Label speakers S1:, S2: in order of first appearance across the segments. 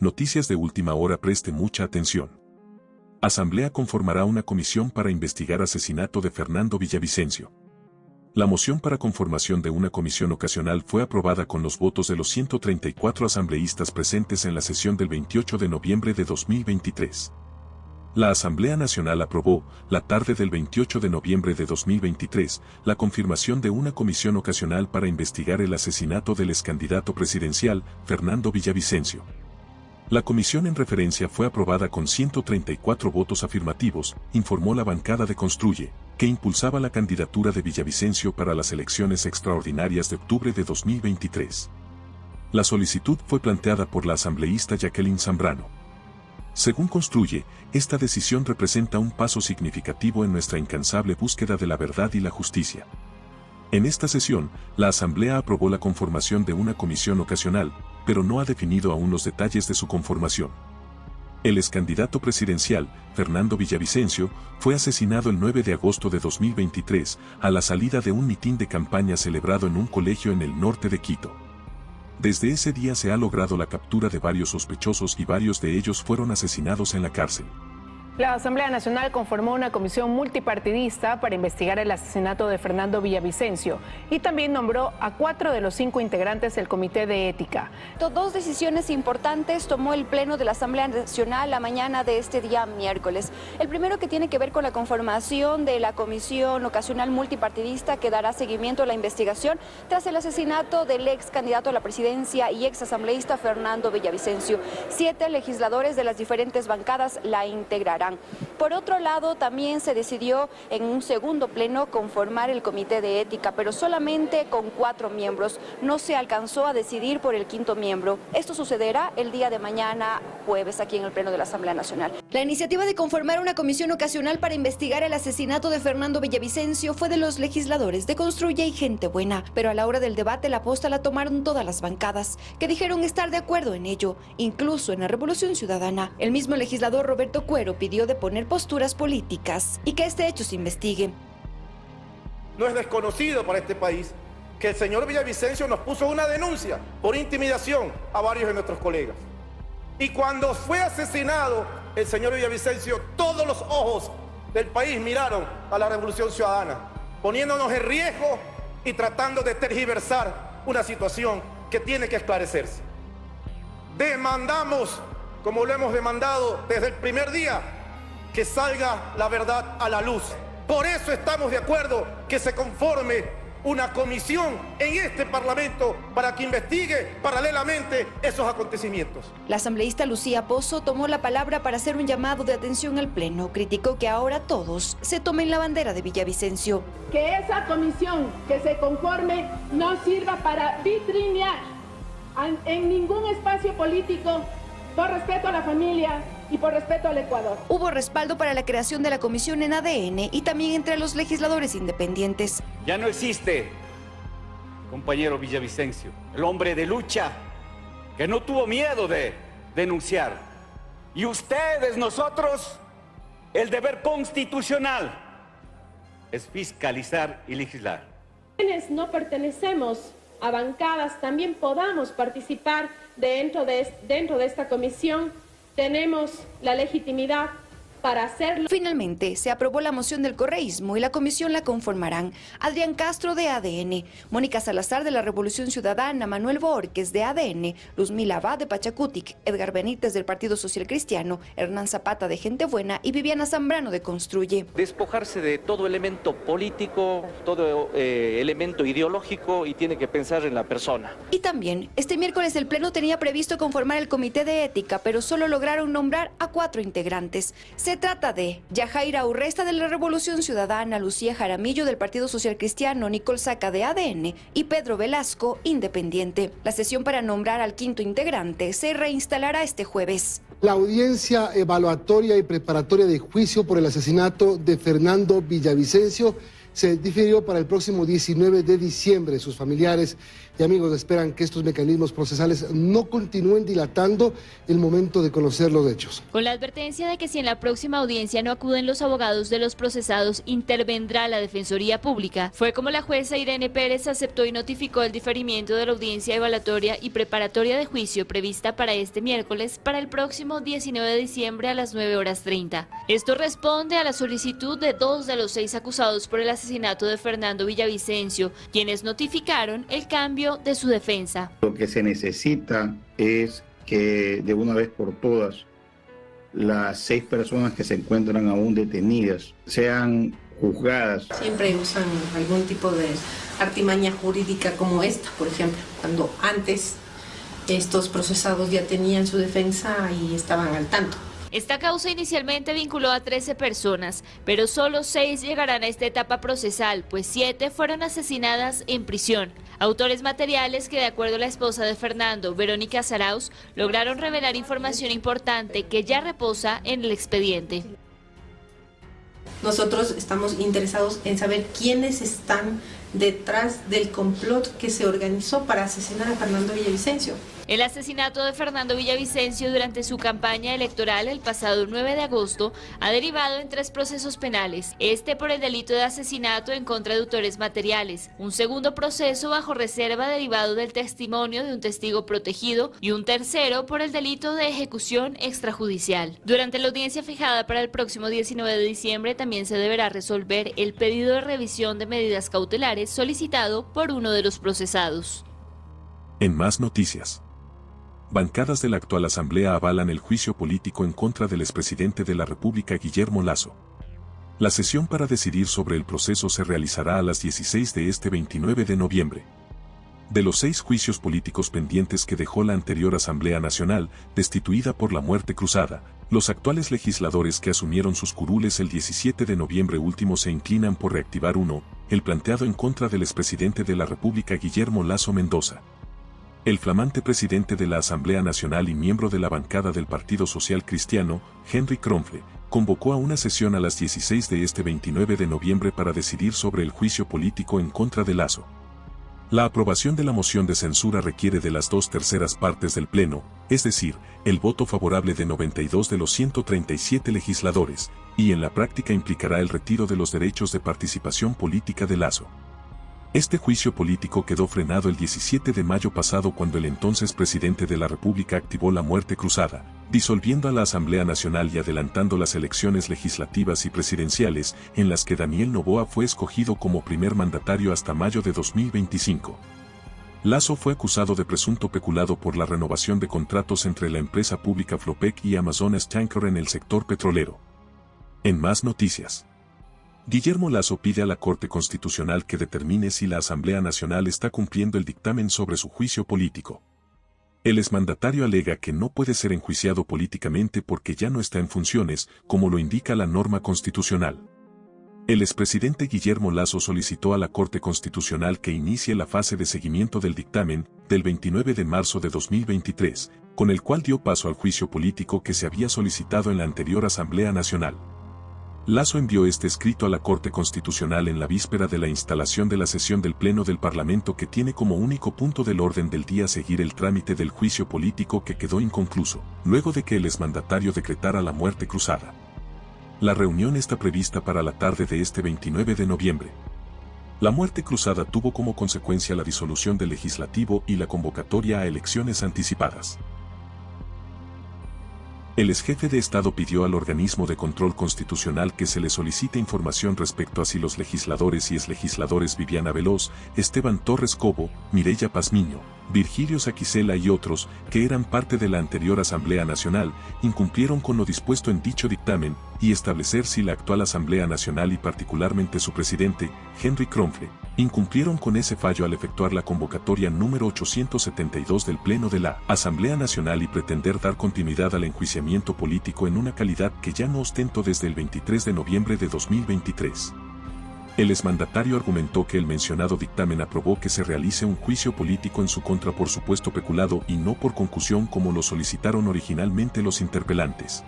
S1: Noticias de última hora, preste mucha atención. Asamblea conformará una comisión para investigar asesinato de Fernando Villavicencio. La moción para conformación de una comisión ocasional fue aprobada con los votos de los 134 asambleístas presentes en la sesión del 28 de noviembre de 2023. La Asamblea Nacional aprobó, la tarde del 28 de noviembre de 2023, la confirmación de una comisión ocasional para investigar el asesinato del excandidato presidencial, Fernando Villavicencio. La comisión en referencia fue aprobada con 134 votos afirmativos, informó la bancada de Construye, que impulsaba la candidatura de Villavicencio para las elecciones extraordinarias de octubre de 2023. La solicitud fue planteada por la asambleísta Jacqueline Zambrano. Según Construye, esta decisión representa un paso significativo en nuestra incansable búsqueda de la verdad y la justicia. En esta sesión, la Asamblea aprobó la conformación de una comisión ocasional, pero no ha definido aún los detalles de su conformación. El excandidato presidencial, Fernando Villavicencio, fue asesinado el 9 de agosto de 2023, a la salida de un mitin de campaña celebrado en un colegio en el norte de Quito. Desde ese día se ha logrado la captura de varios sospechosos y varios de ellos fueron asesinados en la cárcel.
S2: La Asamblea Nacional conformó una comisión multipartidista para investigar el asesinato de Fernando Villavicencio y también nombró a 4 de los 5 integrantes del Comité de Ética.
S3: Dos decisiones importantes tomó el Pleno de la Asamblea Nacional la mañana de este día miércoles. El primero, que tiene que ver con la conformación de la Comisión Ocasional Multipartidista que dará seguimiento a la investigación tras el asesinato del ex candidato a la presidencia y ex asambleísta Fernando Villavicencio. 7 legisladores de las diferentes bancadas la integrarán. Por otro lado, también se decidió en un segundo pleno conformar el Comité de Ética, pero solamente con 4 miembros. No se alcanzó a decidir por el 5º miembro. Esto sucederá el día de mañana, jueves, aquí en el Pleno de la Asamblea Nacional.
S4: La iniciativa de conformar una comisión ocasional para investigar el asesinato de Fernando Villavicencio fue de los legisladores de Construye y Gente Buena, pero a la hora del debate la posta la tomaron todas las bancadas, que dijeron estar de acuerdo en ello, incluso en la Revolución Ciudadana. El mismo legislador Roberto Cuero pidió de poner posturas políticas y que este hecho se investigue.
S5: No es desconocido para este país que el señor Villavicencio nos puso una denuncia por intimidación a varios de nuestros colegas. Y cuando fue asesinado el señor Villavicencio, todos los ojos del país miraron a la Revolución Ciudadana, poniéndonos en riesgo y tratando de tergiversar una situación que tiene que esclarecerse. Demandamos, como lo hemos demandado desde el primer día, que salga la verdad a la luz. Por eso estamos de acuerdo que se conforme una comisión en este Parlamento para que investigue paralelamente esos acontecimientos.
S4: La asambleísta Lucía Pozo tomó la palabra para hacer un llamado de atención al Pleno. Criticó que ahora todos se tomen la bandera de Villavicencio.
S6: Que esa comisión que se conforme no sirva para vitrinear en ningún espacio político, por respeto a la familia y por respeto al Ecuador.
S4: Hubo respaldo para la creación de la comisión en ADN y también entre los legisladores independientes.
S7: Ya no existe, compañero Villavicencio, el hombre de lucha, que no tuvo miedo de denunciar. Y ustedes, nosotros, el deber constitucional es fiscalizar y legislar.
S6: Quienes no pertenecemos a bancadas también podamos participar dentro de esta comisión. Tenemos la legitimidad para hacerlo.
S4: Finalmente, se aprobó la moción del correísmo y la comisión la conformarán Adrián Castro de ADN, Mónica Salazar de la Revolución Ciudadana, Manuel Borges de ADN, Luzmila Abad de Pachacutic, Edgar Benítez del Partido Social Cristiano, Hernán Zapata de Gente Buena y Viviana Zambrano de Construye.
S8: Despojarse de todo elemento político, todo elemento ideológico y tiene que pensar en la persona.
S4: Y también, este miércoles el Pleno tenía previsto conformar el Comité de Ética, pero solo lograron nombrar a 4 integrantes. Se trata de Yajaira Urresta de la Revolución Ciudadana, Lucía Jaramillo del Partido Social Cristiano, Nicole Saca de ADN y Pedro Velasco, independiente. La sesión para nombrar al 5º integrante se reinstalará este jueves.
S9: La audiencia evaluatoria y preparatoria de juicio por el asesinato de Fernando Villavicencio se difirió para el próximo 19 de diciembre. Sus familiares y amigos esperan que estos mecanismos procesales no continúen dilatando el momento de conocer los hechos.
S10: Con la advertencia de que si en la próxima audiencia no acuden los abogados de los procesados, intervendrá la Defensoría Pública. Fue como la jueza Irene Pérez aceptó y notificó el diferimiento de la audiencia evaluatoria y preparatoria de juicio prevista para este miércoles para el próximo 19 de diciembre a las 9:30. Esto responde a la solicitud de 2 de los 6 acusados por el asesinato de Fernando Villavicencio, quienes notificaron el cambio de su defensa.
S11: Lo que se necesita es que de una vez por todas las 6 personas que se encuentran aún detenidas sean juzgadas.
S12: Siempre usan algún tipo de artimaña jurídica como esta, por ejemplo, cuando antes estos procesados ya tenían su defensa y estaban al tanto.
S10: Esta causa inicialmente vinculó a 13 personas, pero solo 6 llegarán a esta etapa procesal, pues 7 fueron asesinadas en prisión. Autores materiales que, de acuerdo a la esposa de Fernando, Verónica Zarauz, lograron revelar información importante que ya reposa en el expediente.
S12: Nosotros estamos interesados en saber quiénes están detrás del complot que se organizó para asesinar a Fernando Villavicencio.
S10: El asesinato de Fernando Villavicencio durante su campaña electoral el pasado 9 de agosto ha derivado en 3 procesos penales. Este por el delito de asesinato en contra de autores materiales, un segundo proceso bajo reserva derivado del testimonio de un testigo protegido y un tercero por el delito de ejecución extrajudicial. Durante la audiencia fijada para el próximo 19 de diciembre también se deberá resolver el pedido de revisión de medidas cautelares solicitado por uno de los procesados.
S1: En más noticias. Bancadas de la actual Asamblea avalan el juicio político en contra del expresidente de la República Guillermo Lasso. La sesión para decidir sobre el proceso se realizará a las 16 de este 29 de noviembre. De los 6 juicios políticos pendientes que dejó la anterior Asamblea Nacional, destituida por la muerte cruzada, los actuales legisladores que asumieron sus curules el 17 de noviembre último se inclinan por reactivar uno, el planteado en contra del expresidente de la República Guillermo Lasso Mendoza. El flamante presidente de la Asamblea Nacional y miembro de la bancada del Partido Social Cristiano, Henry Kronfle, convocó a una sesión a las 16 de este 29 de noviembre para decidir sobre el juicio político en contra de Lasso. La aprobación de la moción de censura requiere de las 2/3 partes del Pleno, es decir, el voto favorable de 92 de los 137 legisladores, y en la práctica implicará el retiro de los derechos de participación política de Lasso. Este juicio político quedó frenado el 17 de mayo pasado cuando el entonces presidente de la República activó la muerte cruzada, disolviendo a la Asamblea Nacional y adelantando las elecciones legislativas y presidenciales, en las que Daniel Noboa fue escogido como primer mandatario hasta mayo de 2025. Lasso fue acusado de presunto peculado por la renovación de contratos entre la empresa pública Flopec y Amazonas Tanker en el sector petrolero. En más noticias. Guillermo Lasso pide a la Corte Constitucional que determine si la Asamblea Nacional está cumpliendo el dictamen sobre su juicio político. El exmandatario alega que no puede ser enjuiciado políticamente porque ya no está en funciones, como lo indica la norma constitucional. El expresidente Guillermo Lasso solicitó a la Corte Constitucional que inicie la fase de seguimiento del dictamen, del 29 de marzo de 2023, con el cual dio paso al juicio político que se había solicitado en la anterior Asamblea Nacional. Lasso envió este escrito a la Corte Constitucional en la víspera de la instalación de la sesión del Pleno del Parlamento que tiene como único punto del orden del día seguir el trámite del juicio político que quedó inconcluso, luego de que el exmandatario decretara la muerte cruzada. La reunión está prevista para la tarde de este 29 de noviembre. La muerte cruzada tuvo como consecuencia la disolución del legislativo y la convocatoria a elecciones anticipadas. El exjefe de Estado pidió al organismo de control constitucional que se le solicite información respecto a si los legisladores y exlegisladores Viviana Veloz, Esteban Torres Cobo, Mireya Pazmiño, Virgilio Saquicela y otros, que eran parte de la anterior Asamblea Nacional, incumplieron con lo dispuesto en dicho dictamen, y establecer si la actual Asamblea Nacional y particularmente su presidente, Henry Kronfle, incumplieron con ese fallo al efectuar la convocatoria número 872 del Pleno de la Asamblea Nacional y pretender dar continuidad al enjuiciamiento político en una calidad que ya no ostento desde el 23 de noviembre de 2023. El exmandatario argumentó que el mencionado dictamen aprobó que se realice un juicio político en su contra por supuesto peculado y no por concusión como lo solicitaron originalmente los interpelantes,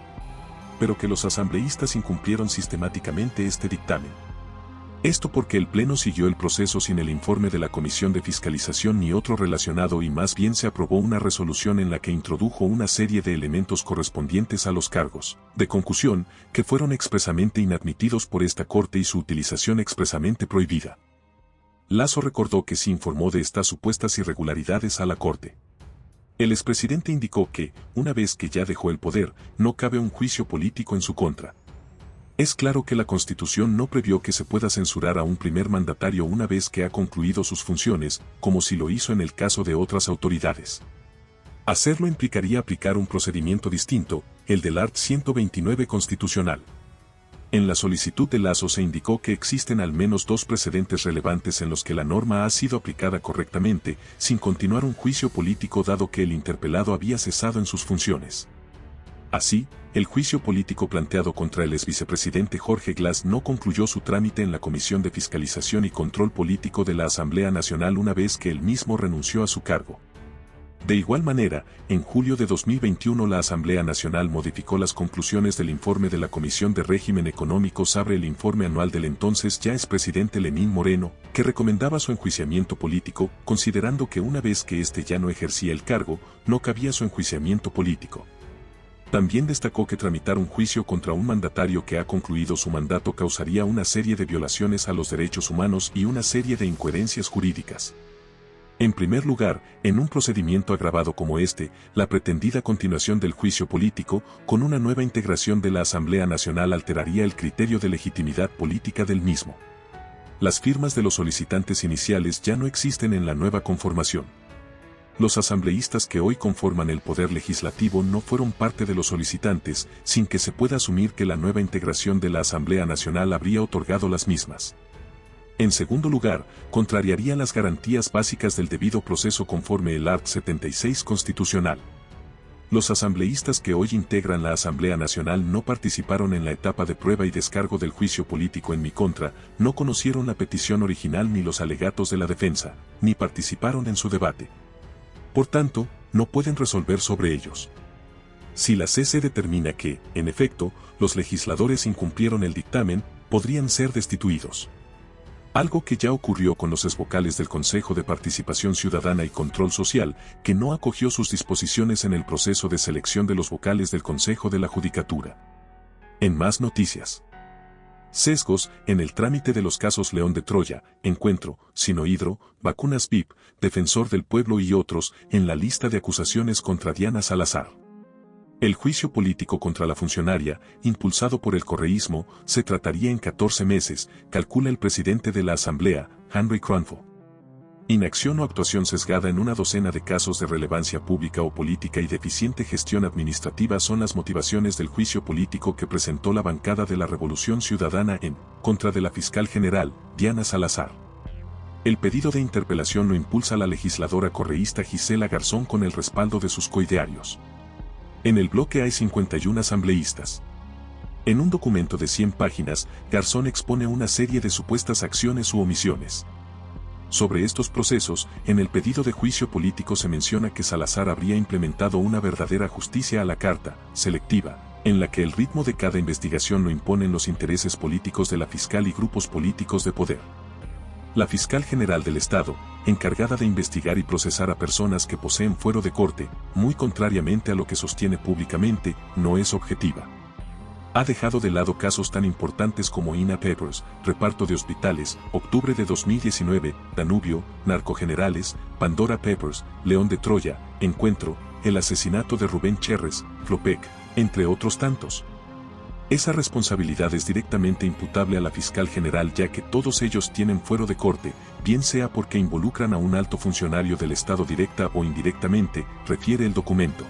S1: pero que los asambleístas incumplieron sistemáticamente este dictamen. Esto porque el Pleno siguió el proceso sin el informe de la Comisión de Fiscalización ni otro relacionado y más bien se aprobó una resolución en la que introdujo una serie de elementos correspondientes a los cargos de concusión que fueron expresamente inadmitidos por esta Corte y su utilización expresamente prohibida. Lasso recordó que se informó de estas supuestas irregularidades a la Corte. El expresidente indicó que, una vez que ya dejó el poder, no cabe un juicio político en su contra. Es claro que la Constitución no previó que se pueda censurar a un primer mandatario una vez que ha concluido sus funciones, como si lo hizo en el caso de otras autoridades. Hacerlo implicaría aplicar un procedimiento distinto, el del art. 129 constitucional. En la solicitud de Lasso se indicó que existen al menos 2 precedentes relevantes en los que la norma ha sido aplicada correctamente, sin continuar un juicio político dado que el interpelado había cesado en sus funciones. Así, el juicio político planteado contra el exvicepresidente Jorge Glass no concluyó su trámite en la Comisión de Fiscalización y Control Político de la Asamblea Nacional una vez que él mismo renunció a su cargo. De igual manera, en julio de 2021 la Asamblea Nacional modificó las conclusiones del informe de la Comisión de Régimen Económico sobre el informe anual del entonces ya expresidente Lenín Moreno, que recomendaba su enjuiciamiento político, considerando que una vez que éste ya no ejercía el cargo, no cabía su enjuiciamiento político. También destacó que tramitar un juicio contra un mandatario que ha concluido su mandato causaría una serie de violaciones a los derechos humanos y una serie de incoherencias jurídicas. En primer lugar, en un procedimiento agravado como este, la pretendida continuación del juicio político, con una nueva integración de la Asamblea Nacional alteraría el criterio de legitimidad política del mismo. Las firmas de los solicitantes iniciales ya no existen en la nueva conformación. Los asambleístas que hoy conforman el poder legislativo no fueron parte de los solicitantes, sin que se pueda asumir que la nueva integración de la Asamblea Nacional habría otorgado las mismas. En segundo lugar, contrariaría las garantías básicas del debido proceso conforme el art. 76 constitucional. Los asambleístas que hoy integran la Asamblea Nacional no participaron en la etapa de prueba y descargo del juicio político en mi contra, no conocieron la petición original ni los alegatos de la defensa, ni participaron en su debate. Por tanto, no pueden resolver sobre ellos. Si la CC determina que, en efecto, los legisladores incumplieron el dictamen, podrían ser destituidos. Algo que ya ocurrió con los exvocales del Consejo de Participación Ciudadana y Control Social, que no acogió sus disposiciones en el proceso de selección de los vocales del Consejo de la Judicatura. En más noticias. Sesgos en el trámite de los casos León de Troya, Encuentro, Sinohidro, Vacunas VIP, Defensor del Pueblo y otros en la lista de acusaciones contra Diana Salazar. El juicio político contra la funcionaria, impulsado por el correísmo, se trataría en 14 meses, calcula el presidente de la Asamblea, Henry Cranfo. Inacción o actuación sesgada en una docena de casos de relevancia pública o política y deficiente gestión administrativa son las motivaciones del juicio político que presentó la bancada de la Revolución Ciudadana en contra de la fiscal general, Diana Salazar. El pedido de interpelación lo impulsa la legisladora correísta Gisela Garzón con el respaldo de sus coidearios. En el bloque hay 51 asambleístas. En un documento de 100 páginas, Garzón expone una serie de supuestas acciones u omisiones. Sobre estos procesos, en el pedido de juicio político se menciona que Salazar habría implementado una verdadera justicia a la carta, selectiva, en la que el ritmo de cada investigación lo imponen los intereses políticos de la fiscal y grupos políticos de poder. La fiscal general del Estado, encargada de investigar y procesar a personas que poseen fuero de corte, muy contrariamente a lo que sostiene públicamente, no es objetiva. Ha dejado de lado casos tan importantes como INA Papers, reparto de hospitales, octubre de 2019, Danubio, narcogenerales, Pandora Papers, León de Troya, Encuentro, el asesinato de Rubén Cherres, Flopec, entre otros tantos. Esa responsabilidad es directamente imputable a la fiscal general ya que todos ellos tienen fuero de corte, bien sea porque involucran a un alto funcionario del Estado directa o indirectamente, refiere el documento.